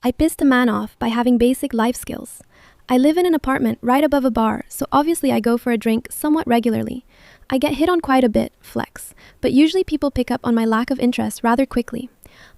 I pissed a man off by having basic life skills. I live in an apartment right above a bar, so obviously I go for a drink somewhat regularly. I get hit on quite a bit, flex, but usually people pick up on my lack of interest rather quickly.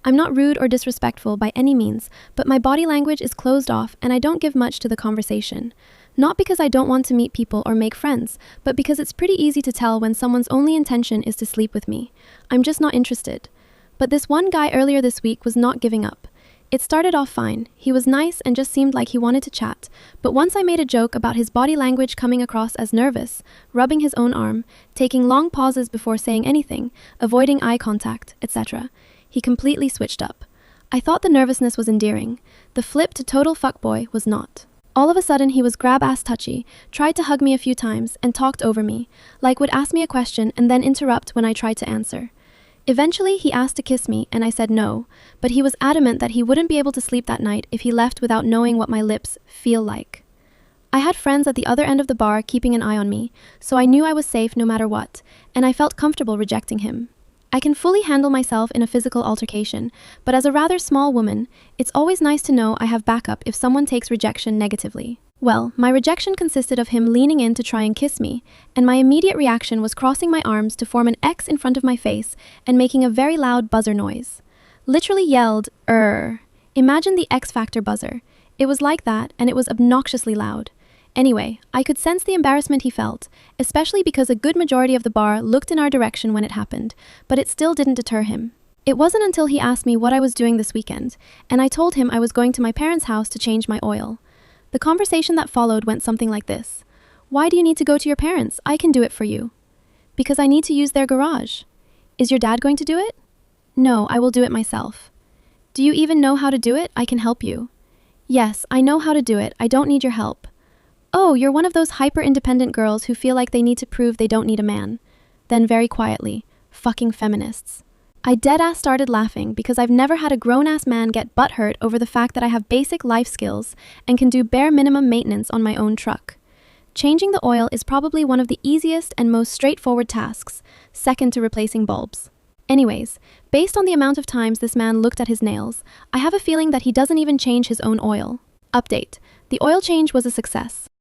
I'm not rude or disrespectful by any means, but my body language is closed off and I don't give much to the conversation. Not because I don't want to meet people or make friends, but because it's pretty easy to tell when someone's only intention is to sleep with me. I'm just not interested. But this one guy earlier this week was not giving up. It started off fine. He was nice and just seemed like he wanted to chat. But once I made a joke about his body language coming across as nervous, rubbing his own arm, taking long pauses before saying anything, avoiding eye contact, etc., he completely switched up. I thought the nervousness was endearing. The flip to total fuckboy was not. All of a sudden he was grab-ass touchy, tried to hug me a few times, and talked over me, like would ask me a question and then interrupt when I tried to answer. Eventually, he asked to kiss me, and I said no, but he was adamant that he wouldn't be able to sleep that night if he left without knowing what my lips feel like. I had friends at the other end of the bar keeping an eye on me, so I knew I was safe no matter what, and I felt comfortable rejecting him. I can fully handle myself in a physical altercation, but as a rather small woman, it's always nice to know I have backup if someone takes rejection negatively. Well, my rejection consisted of him leaning in to try and kiss me, and my immediate reaction was crossing my arms to form an X in front of my face and making a very loud buzzer noise. Literally yelled, "Err." Imagine the X Factor buzzer. It was like that, and it was obnoxiously loud. Anyway, I could sense the embarrassment he felt, especially because a good majority of the bar looked in our direction when it happened, but it still didn't deter him. It wasn't until he asked me what I was doing this weekend, and I told him I was going to my parents' house to change my oil. The conversation that followed went something like this. "Why do you need to go to your parents? I can do it for you." "Because I need to use their garage." "Is your dad going to do it?" "No, I will do it myself." "Do you even know how to do it? I can help you." "Yes, I know how to do it. I don't need your help." "Oh, you're one of those hyper-independent girls who feel like they need to prove they don't need a man." Then very quietly, "Fucking feminists." I deadass started laughing because I've never had a grown-ass man get butthurt over the fact that I have basic life skills and can do bare minimum maintenance on my own truck. Changing the oil is probably one of the easiest and most straightforward tasks, second to replacing bulbs. Anyways, based on the amount of times this man looked at his nails, I have a feeling that he doesn't even change his own oil. Update: the oil change was a success.